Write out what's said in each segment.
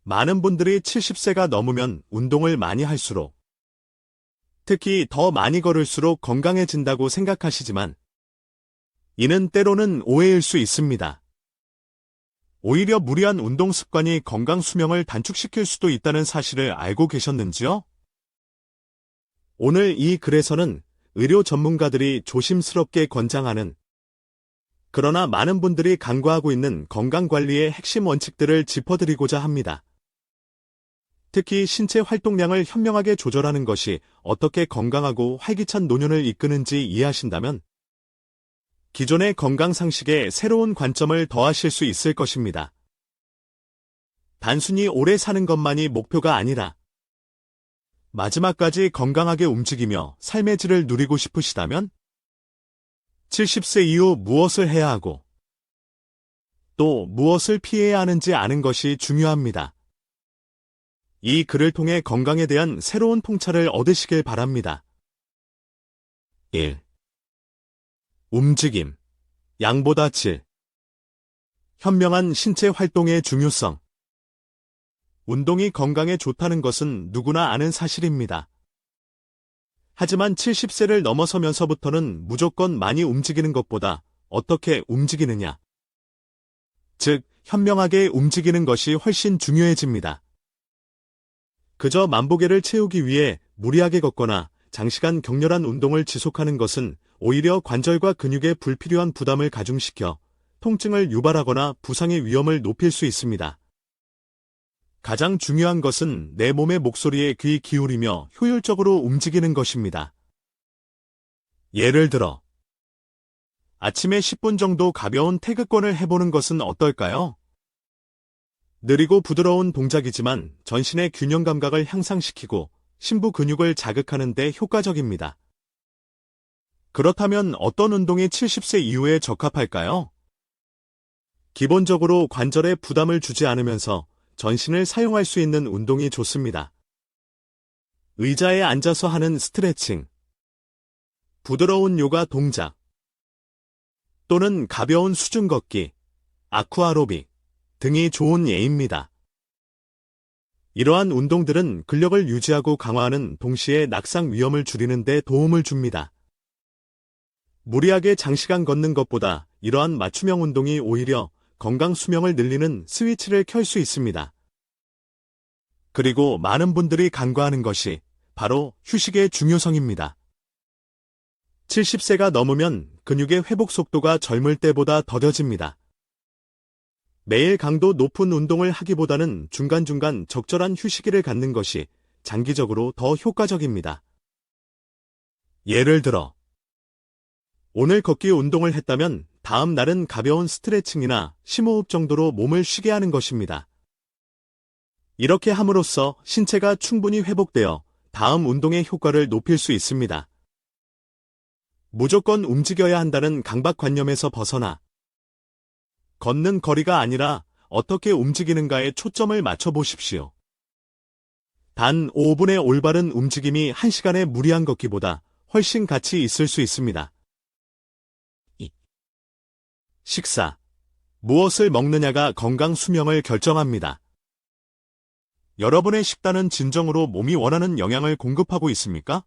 많은 분들이 70세가 넘으면 운동을 많이 할수록, 특히 더 많이 걸을수록 건강해진다고 생각하시지만, 이는 때로는 오해일 수 있습니다. 오히려 무리한 운동 습관이 건강 수명을 단축시킬 수도 있다는 사실을 알고 계셨는지요? 오늘 이 글에서는 의료 전문가들이 조심스럽게 권장하는, 그러나 많은 분들이 간과하고 있는 건강관리의 핵심 원칙들을 짚어드리고자 합니다. 특히 신체 활동량을 현명하게 조절하는 것이 어떻게 건강하고 활기찬 노년을 이끄는지 이해하신다면, 기존의 건강 상식에 새로운 관점을 더하실 수 있을 것입니다. 단순히 오래 사는 것만이 목표가 아니라, 마지막까지 건강하게 움직이며 삶의 질을 누리고 싶으시다면, 70세 이후 무엇을 해야 하고, 또 무엇을 피해야 하는지 아는 것이 중요합니다. 이 글을 통해 건강에 대한 새로운 통찰을 얻으시길 바랍니다. 1. 움직임, 양보다 질. 현명한 신체 활동의 중요성. 운동이 건강에 좋다는 것은 누구나 아는 사실입니다. 하지만 70세를 넘어서면서부터는 무조건 많이 움직이는 것보다 어떻게 움직이느냐, 즉 현명하게 움직이는 것이 훨씬 중요해집니다. 그저 만보계를 채우기 위해 무리하게 걷거나 장시간 격렬한 운동을 지속하는 것은 오히려 관절과 근육에 불필요한 부담을 가중시켜 통증을 유발하거나 부상의 위험을 높일 수 있습니다. 가장 중요한 것은 내 몸의 목소리에 귀 기울이며 효율적으로 움직이는 것입니다. 예를 들어, 아침에 10분 정도 가벼운 태극권을 해보는 것은 어떨까요? 느리고 부드러운 동작이지만 전신의 균형 감각을 향상시키고 심부 근육을 자극하는 데 효과적입니다. 그렇다면 어떤 운동이 70세 이후에 적합할까요? 기본적으로 관절에 부담을 주지 않으면서 전신을 사용할 수 있는 운동이 좋습니다. 의자에 앉아서 하는 스트레칭, 부드러운 요가 동작, 또는 가벼운 수중 걷기, 아쿠아로빅 등이 좋은 예입니다. 이러한 운동들은 근력을 유지하고 강화하는 동시에 낙상 위험을 줄이는 데 도움을 줍니다. 무리하게 장시간 걷는 것보다 이러한 맞춤형 운동이 오히려 건강 수명을 늘리는 스위치를 켤 수 있습니다. 그리고 많은 분들이 간과하는 것이 바로 휴식의 중요성입니다. 70세가 넘으면 근육의 회복 속도가 젊을 때보다 더뎌집니다. 매일 강도 높은 운동을 하기보다는 중간중간 적절한 휴식기를 갖는 것이 장기적으로 더 효과적입니다. 예를 들어, 오늘 걷기 운동을 했다면 다음 날은 가벼운 스트레칭이나 심호흡 정도로 몸을 쉬게 하는 것입니다. 이렇게 함으로써 신체가 충분히 회복되어 다음 운동의 효과를 높일 수 있습니다. 무조건 움직여야 한다는 강박관념에서 벗어나 걷는 거리가 아니라 어떻게 움직이는가에 초점을 맞춰보십시오. 단 5분의 올바른 움직임이 1시간의 무리한 걷기보다 훨씬 가치 있을 수 있습니다. 식사. 무엇을 먹느냐가 건강 수명을 결정합니다. 여러분의 식단은 진정으로 몸이 원하는 영양을 공급하고 있습니까?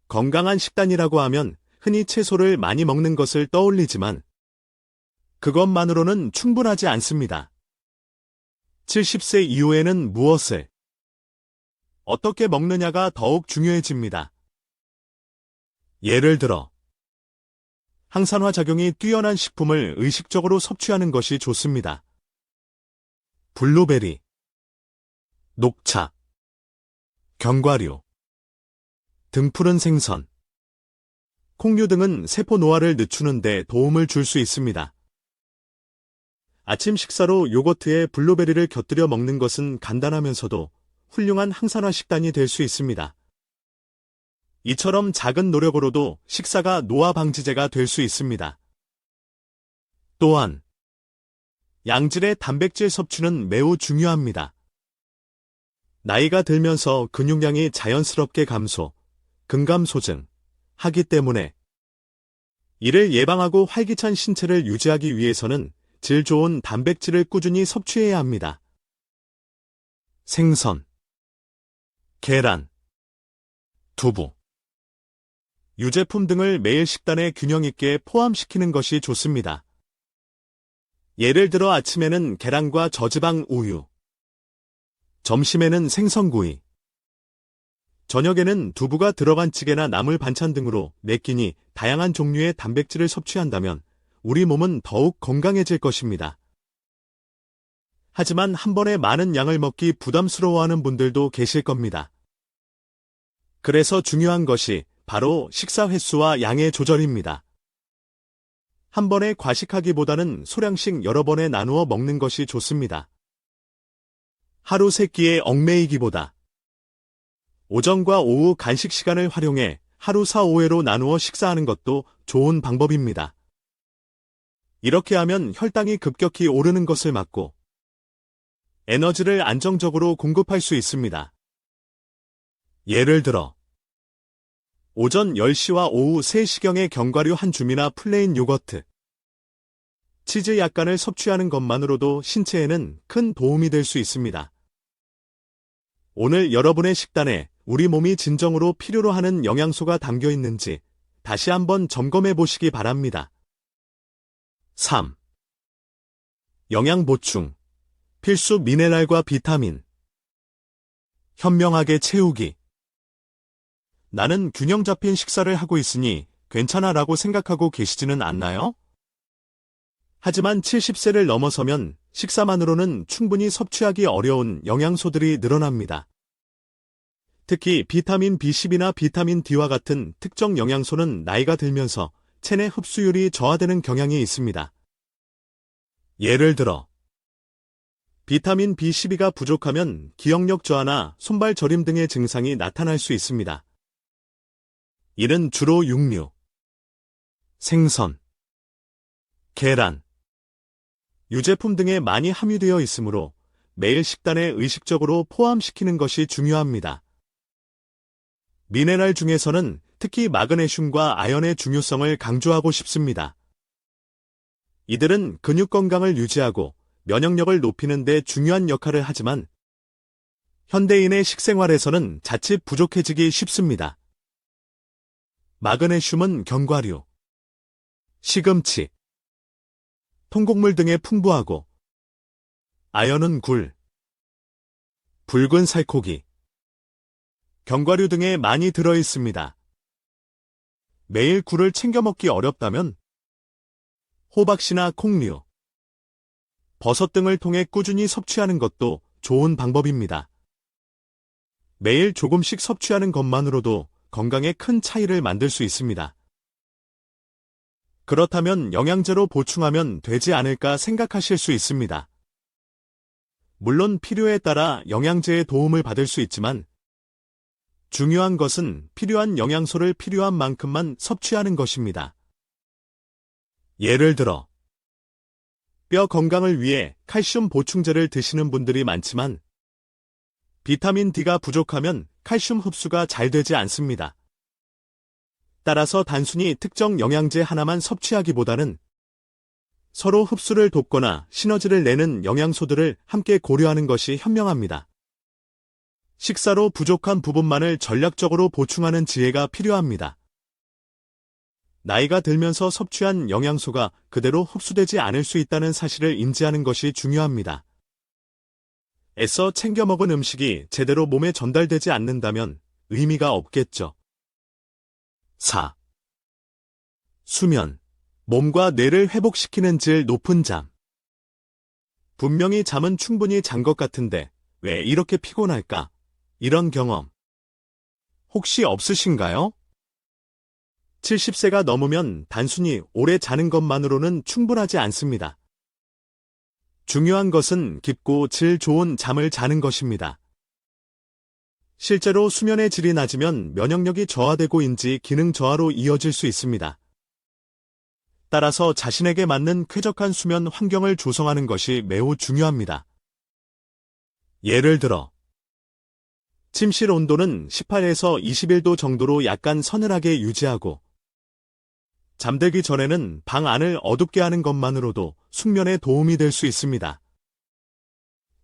건강한 식단이라고 하면 흔히 채소를 많이 먹는 것을 떠올리지만 그것만으로는 충분하지 않습니다. 70세 이후에는 무엇을, 어떻게 먹느냐가 더욱 중요해집니다. 예를 들어, 항산화 작용이 뛰어난 식품을 의식적으로 섭취하는 것이 좋습니다. 블루베리, 녹차, 견과류, 등푸른 생선, 콩류 등은 세포 노화를 늦추는 데 도움을 줄 수 있습니다. 아침 식사로 요거트에 블루베리를 곁들여 먹는 것은 간단하면서도 훌륭한 항산화 식단이 될 수 있습니다. 이처럼 작은 노력으로도 식사가 노화 방지제가 될 수 있습니다. 또한 양질의 단백질 섭취는 매우 중요합니다. 나이가 들면서 근육량이 자연스럽게 감소, 근감소증 하기 때문에 이를 예방하고 활기찬 신체를 유지하기 위해서는 질 좋은 단백질을 꾸준히 섭취해야 합니다. 생선, 계란, 두부, 유제품 등을 매일 식단에 균형 있게 포함시키는 것이 좋습니다. 예를 들어 아침에는 계란과 저지방 우유, 점심에는 생선구이, 저녁에는 두부가 들어간 찌개나 나물 반찬 등으로 매 끼니 다양한 종류의 단백질을 섭취한다면 우리 몸은 더욱 건강해질 것입니다. 하지만 한 번에 많은 양을 먹기 부담스러워하는 분들도 계실 겁니다. 그래서 중요한 것이 바로 식사 횟수와 양의 조절입니다. 한 번에 과식하기보다는 소량씩 여러 번에 나누어 먹는 것이 좋습니다. 하루 세 끼에 얽매이기보다 오전과 오후 간식 시간을 활용해 하루 4-5회로 나누어 식사하는 것도 좋은 방법입니다. 이렇게 하면 혈당이 급격히 오르는 것을 막고 에너지를 안정적으로 공급할 수 있습니다. 예를 들어 오전 10시와 오후 3시경에 견과류 한 줌이나 플레인 요거트, 치즈 약간을 섭취하는 것만으로도 신체에는 큰 도움이 될 수 있습니다. 오늘 여러분의 식단에 우리 몸이 진정으로 필요로 하는 영양소가 담겨 있는지 다시 한번 점검해 보시기 바랍니다. 3. 영양 보충, 필수 미네랄과 비타민. 현명하게 채우기. 나는 균형 잡힌 식사를 하고 있으니 괜찮아라고 생각하고 계시지는 않나요? 하지만 70세를 넘어서면 식사만으로는 충분히 섭취하기 어려운 영양소들이 늘어납니다. 특히 비타민 B10이나 비타민 D와 같은 특정 영양소는 나이가 들면서 체내 흡수율이 저하되는 경향이 있습니다. 예를 들어 비타민 B12가 부족하면 기억력 저하나 손발 저림 등의 증상이 나타날 수 있습니다. 이는 주로 육류, 생선, 계란, 유제품 등에 많이 함유되어 있으므로 매일 식단에 의식적으로 포함시키는 것이 중요합니다. 미네랄 중에서는 특히 마그네슘과 아연의 중요성을 강조하고 싶습니다. 이들은 근육 건강을 유지하고 면역력을 높이는 데 중요한 역할을 하지만 현대인의 식생활에서는 자칫 부족해지기 쉽습니다. 마그네슘은 견과류, 시금치, 통곡물 등에 풍부하고 아연은 굴, 붉은 살코기, 견과류 등에 많이 들어 있습니다. 매일 굴을 챙겨 먹기 어렵다면 호박씨나 콩류, 버섯 등을 통해 꾸준히 섭취하는 것도 좋은 방법입니다. 매일 조금씩 섭취하는 것만으로도 건강에 큰 차이를 만들 수 있습니다. 그렇다면 영양제로 보충하면 되지 않을까 생각하실 수 있습니다. 물론 필요에 따라 영양제의 도움을 받을 수 있지만 중요한 것은 필요한 영양소를 필요한 만큼만 섭취하는 것입니다. 예를 들어 뼈 건강을 위해 칼슘 보충제를 드시는 분들이 많지만 비타민 D가 부족하면 칼슘 흡수가 잘 되지 않습니다. 따라서 단순히 특정 영양제 하나만 섭취하기보다는 서로 흡수를 돕거나 시너지를 내는 영양소들을 함께 고려하는 것이 현명합니다. 식사로 부족한 부분만을 전략적으로 보충하는 지혜가 필요합니다. 나이가 들면서 섭취한 영양소가 그대로 흡수되지 않을 수 있다는 사실을 인지하는 것이 중요합니다. 애써 챙겨 먹은 음식이 제대로 몸에 전달되지 않는다면 의미가 없겠죠. 4. 수면, 몸과 뇌를 회복시키는 질 높은 잠. 분명히 잠은 충분히 잔 것 같은데 왜 이렇게 피곤할까? 이런 경험 혹시 없으신가요? 70세가 넘으면 단순히 오래 자는 것만으로는 충분하지 않습니다. 중요한 것은 깊고 질 좋은 잠을 자는 것입니다. 실제로 수면의 질이 낮으면 면역력이 저하되고 인지 기능 저하로 이어질 수 있습니다. 따라서 자신에게 맞는 쾌적한 수면 환경을 조성하는 것이 매우 중요합니다. 예를 들어 침실 온도는 18에서 21도 정도로 약간 서늘하게 유지하고 잠들기 전에는 방 안을 어둡게 하는 것만으로도 숙면에 도움이 될 수 있습니다.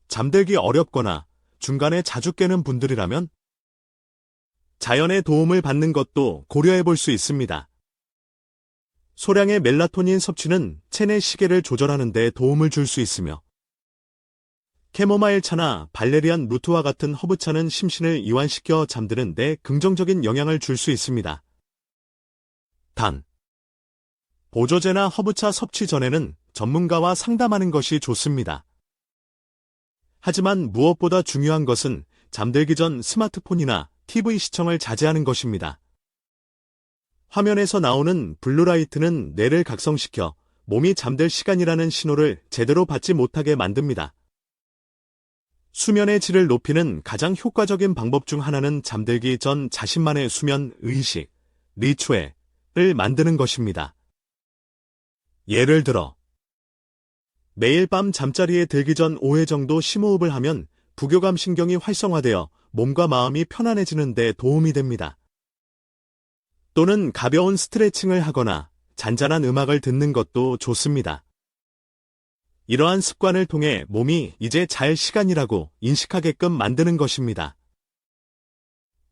잠들기 어렵거나 중간에 자주 깨는 분들이라면 자연의 도움을 받는 것도 고려해 볼 수 있습니다. 소량의 멜라토닌 섭취는 체내 시계를 조절하는 데 도움을 줄 수 있으며 캐모마일 차나 발레리안 루트와 같은 허브차는 심신을 이완시켜 잠드는 데 긍정적인 영향을 줄 수 있습니다. 단, 보조제나 허브차 섭취 전에는 전문가와 상담하는 것이 좋습니다. 하지만 무엇보다 중요한 것은 잠들기 전 스마트폰이나 TV 시청을 자제하는 것입니다. 화면에서 나오는 블루라이트는 뇌를 각성시켜 몸이 잠들 시간이라는 신호를 제대로 받지 못하게 만듭니다. 수면의 질을 높이는 가장 효과적인 방법 중 하나는 잠들기 전 자신만의 수면 의식, 리추얼을 만드는 것입니다. 예를 들어, 매일 밤 잠자리에 들기 전 5회 정도 심호흡을 하면 부교감 신경이 활성화되어 몸과 마음이 편안해지는 데 도움이 됩니다. 또는 가벼운 스트레칭을 하거나 잔잔한 음악을 듣는 것도 좋습니다. 이러한 습관을 통해 몸이 이제 잘 시간이라고 인식하게끔 만드는 것입니다.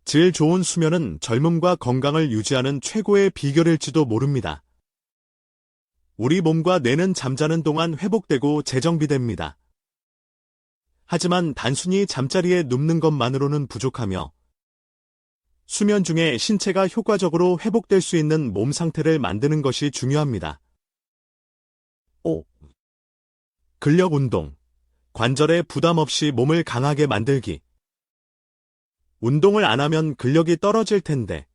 질 좋은 수면은 젊음과 건강을 유지하는 최고의 비결일지도 모릅니다. 우리 몸과 뇌는 잠자는 동안 회복되고 재정비됩니다. 하지만 단순히 잠자리에 눕는 것만으로는 부족하며 수면 중에 신체가 효과적으로 회복될 수 있는 몸 상태를 만드는 것이 중요합니다. 5. 근력 운동. 관절에 부담 없이 몸을 강하게 만들기. 운동을 안 하면 근력이 떨어질 텐데.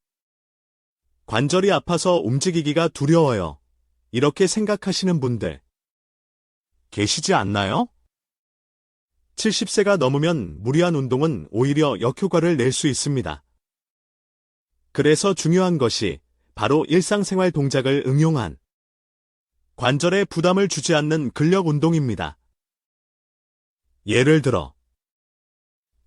관절이 아파서 움직이기가 두려워요. 이렇게 생각하시는 분들 계시지 않나요? 70세가 넘으면 무리한 운동은 오히려 역효과를 낼 수 있습니다. 그래서 중요한 것이 바로 일상생활 동작을 응용한 관절에 부담을 주지 않는 근력 운동입니다. 예를 들어,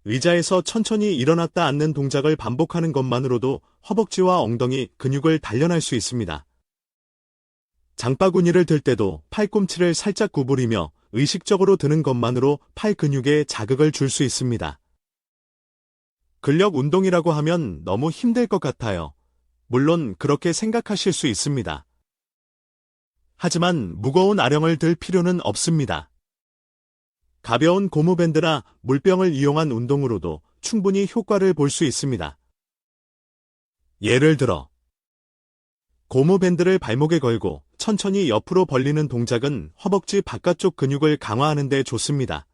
의자에서 천천히 일어났다 앉는 동작을 반복하는 것만으로도 허벅지와 엉덩이 근육을 단련할 수 있습니다. 장바구니를 들 때도 팔꿈치를 살짝 구부리며 의식적으로 드는 것만으로 팔 근육에 자극을 줄 수 있습니다. 근력 운동이라고 하면 너무 힘들 것 같아요. 물론 그렇게 생각하실 수 있습니다. 하지만 무거운 아령을 들 필요는 없습니다. 가벼운 고무밴드나 물병을 이용한 운동으로도 충분히 효과를 볼 수 있습니다. 예를 들어, 고무밴드를 발목에 걸고 천천히 옆으로 벌리는 동작은 허벅지 바깥쪽 근육을 강화하는 데 좋습니다.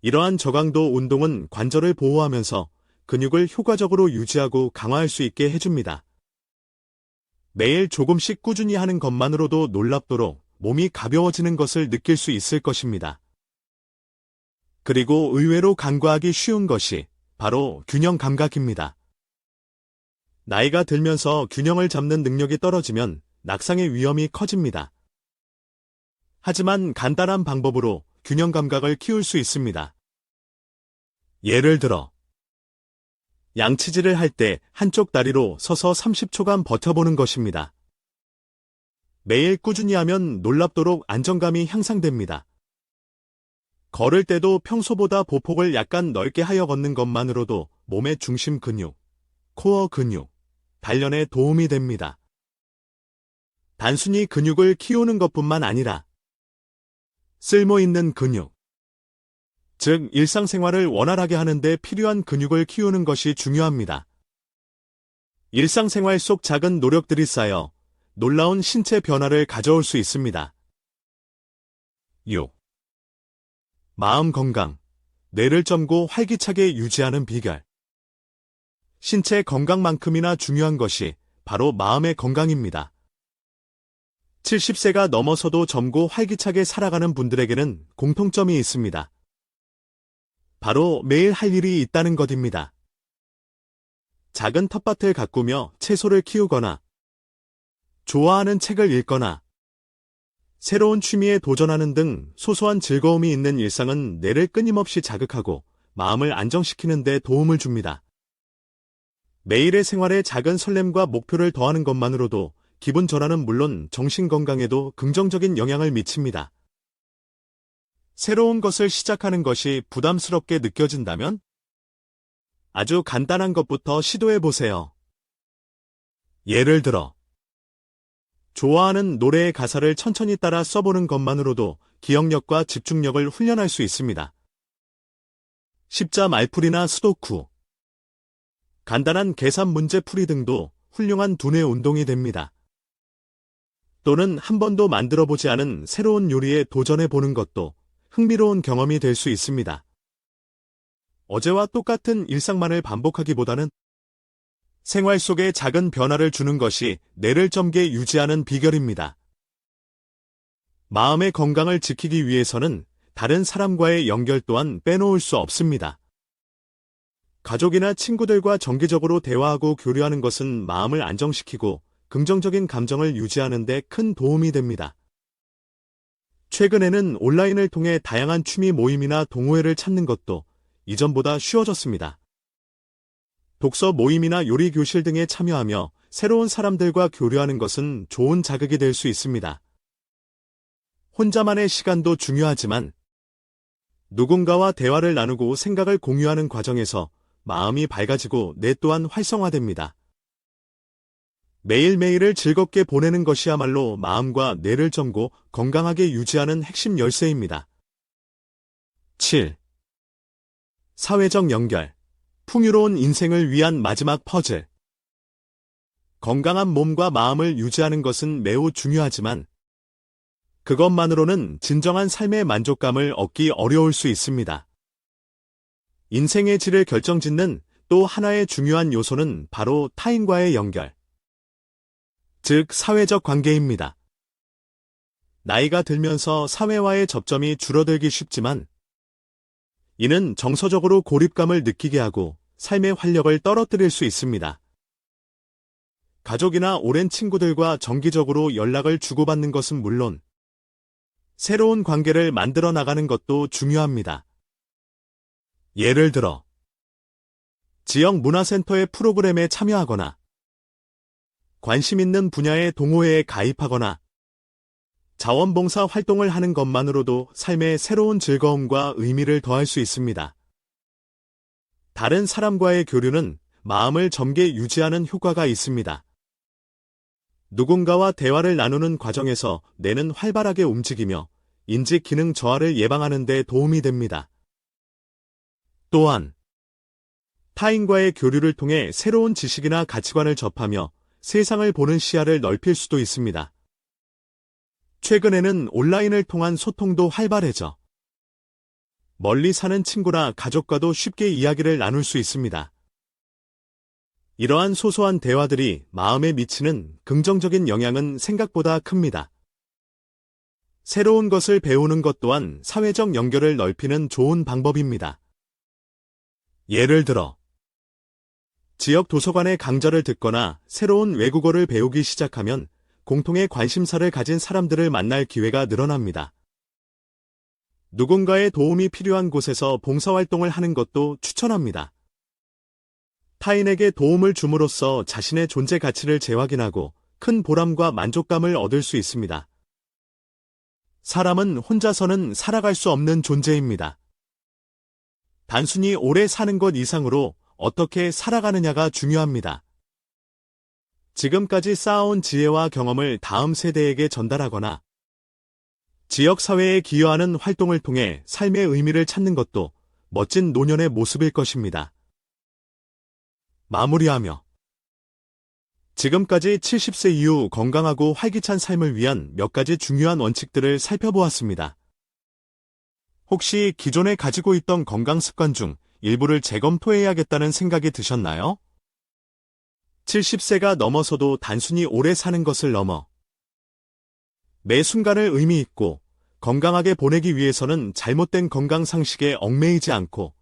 이러한 저강도 운동은 관절을 보호하면서 근육을 효과적으로 유지하고 강화할 수 있게 해줍니다. 매일 조금씩 꾸준히 하는 것만으로도 놀랍도록 몸이 가벼워지는 것을 느낄 수 있을 것입니다. 그리고 의외로 간과하기 쉬운 것이 바로 균형 감각입니다. 나이가 들면서 균형을 잡는 능력이 떨어지면 낙상의 위험이 커집니다. 하지만 간단한 방법으로 균형 감각을 키울 수 있습니다. 예를 들어, 양치질을 할 때 한쪽 다리로 서서 30초간 버텨보는 것입니다. 매일 꾸준히 하면 놀랍도록 안정감이 향상됩니다. 걸을 때도 평소보다 보폭을 약간 넓게 하여 걷는 것만으로도 몸의 중심 근육, 코어 근육, 단련에 도움이 됩니다. 단순히 근육을 키우는 것뿐만 아니라 쓸모있는 근육, 즉 일상생활을 원활하게 하는 데 필요한 근육을 키우는 것이 중요합니다. 일상생활 속 작은 노력들이 쌓여 놀라운 신체 변화를 가져올 수 있습니다. 6. 마음 건강, 뇌를 젊고 활기차게 유지하는 비결. 신체 건강만큼이나 중요한 것이 바로 마음의 건강입니다. 70세가 넘어서도 젊고 활기차게 살아가는 분들에게는 공통점이 있습니다. 바로 매일 할 일이 있다는 것입니다. 작은 텃밭을 가꾸며 채소를 키우거나, 좋아하는 책을 읽거나, 새로운 취미에 도전하는 등 소소한 즐거움이 있는 일상은 뇌를 끊임없이 자극하고 마음을 안정시키는 데 도움을 줍니다. 매일의 생활에 작은 설렘과 목표를 더하는 것만으로도 기분 전환은 물론 정신 건강에도 긍정적인 영향을 미칩니다. 새로운 것을 시작하는 것이 부담스럽게 느껴진다면 아주 간단한 것부터 시도해 보세요. 예를 들어, 좋아하는 노래의 가사를 천천히 따라 써보는 것만으로도 기억력과 집중력을 훈련할 수 있습니다. 십자 말풀이나 스도쿠, 간단한 계산 문제 풀이 등도 훌륭한 두뇌 운동이 됩니다. 또는 한 번도 만들어보지 않은 새로운 요리에 도전해보는 것도 흥미로운 경험이 될 수 있습니다. 어제와 똑같은 일상만을 반복하기보다는 생활 속에 작은 변화를 주는 것이 뇌를 젊게 유지하는 비결입니다. 마음의 건강을 지키기 위해서는 다른 사람과의 연결 또한 빼놓을 수 없습니다. 가족이나 친구들과 정기적으로 대화하고 교류하는 것은 마음을 안정시키고 긍정적인 감정을 유지하는 데 큰 도움이 됩니다. 최근에는 온라인을 통해 다양한 취미 모임이나 동호회를 찾는 것도 이전보다 쉬워졌습니다. 독서 모임이나 요리 교실 등에 참여하며 새로운 사람들과 교류하는 것은 좋은 자극이 될 수 있습니다. 혼자만의 시간도 중요하지만 누군가와 대화를 나누고 생각을 공유하는 과정에서 마음이 밝아지고 뇌 또한 활성화됩니다. 매일매일을 즐겁게 보내는 것이야말로 마음과 뇌를 젊고 건강하게 유지하는 핵심 열쇠입니다. 7. 사회적 연결. 풍요로운 인생을 위한 마지막 퍼즐. 건강한 몸과 마음을 유지하는 것은 매우 중요하지만 그것만으로는 진정한 삶의 만족감을 얻기 어려울 수 있습니다. 인생의 질을 결정짓는 또 하나의 중요한 요소는 바로 타인과의 연결, 즉 사회적 관계입니다. 나이가 들면서 사회와의 접점이 줄어들기 쉽지만 이는 정서적으로 고립감을 느끼게 하고 삶의 활력을 떨어뜨릴 수 있습니다. 가족이나 오랜 친구들과 정기적으로 연락을 주고받는 것은 물론 새로운 관계를 만들어 나가는 것도 중요합니다. 예를 들어 지역 문화센터의 프로그램에 참여하거나 관심 있는 분야의 동호회에 가입하거나 자원봉사 활동을 하는 것만으로도 삶에 새로운 즐거움과 의미를 더할 수 있습니다. 다른 사람과의 교류는 마음을 젊게 유지하는 효과가 있습니다. 누군가와 대화를 나누는 과정에서 뇌는 활발하게 움직이며 인지 기능 저하를 예방하는 데 도움이 됩니다. 또한 타인과의 교류를 통해 새로운 지식이나 가치관을 접하며 세상을 보는 시야를 넓힐 수도 있습니다. 최근에는 온라인을 통한 소통도 활발해져 멀리 사는 친구나 가족과도 쉽게 이야기를 나눌 수 있습니다. 이러한 소소한 대화들이 마음에 미치는 긍정적인 영향은 생각보다 큽니다. 새로운 것을 배우는 것 또한 사회적 연결을 넓히는 좋은 방법입니다. 예를 들어 지역 도서관의 강좌를 듣거나 새로운 외국어를 배우기 시작하면 공통의 관심사를 가진 사람들을 만날 기회가 늘어납니다. 누군가의 도움이 필요한 곳에서 봉사활동을 하는 것도 추천합니다. 타인에게 도움을 줌으로써 자신의 존재 가치를 재확인하고 큰 보람과 만족감을 얻을 수 있습니다. 사람은 혼자서는 살아갈 수 없는 존재입니다. 단순히 오래 사는 것 이상으로 어떻게 살아가느냐가 중요합니다. 지금까지 쌓아온 지혜와 경험을 다음 세대에게 전달하거나 지역사회에 기여하는 활동을 통해 삶의 의미를 찾는 것도 멋진 노년의 모습일 것입니다. 마무리하며 지금까지 70세 이후 건강하고 활기찬 삶을 위한 몇 가지 중요한 원칙들을 살펴보았습니다. 혹시 기존에 가지고 있던 건강 습관 중 일부를 재검토해야겠다는 생각이 드셨나요? 70세가 넘어서도 단순히 오래 사는 것을 넘어 매 순간을 의미 있고 건강하게 보내기 위해서는 잘못된 건강 상식에 얽매이지 않고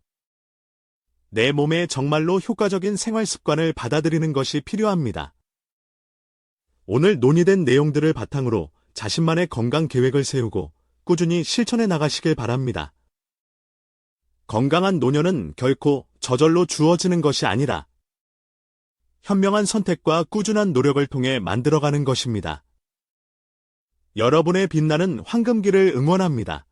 내 몸에 정말로 효과적인 생활 습관을 받아들이는 것이 필요합니다. 오늘 논의된 내용들을 바탕으로 자신만의 건강 계획을 세우고 꾸준히 실천해 나가시길 바랍니다. 건강한 노년은 결코 저절로 주어지는 것이 아니라 현명한 선택과 꾸준한 노력을 통해 만들어가는 것입니다. 여러분의 빛나는 황금기를 응원합니다.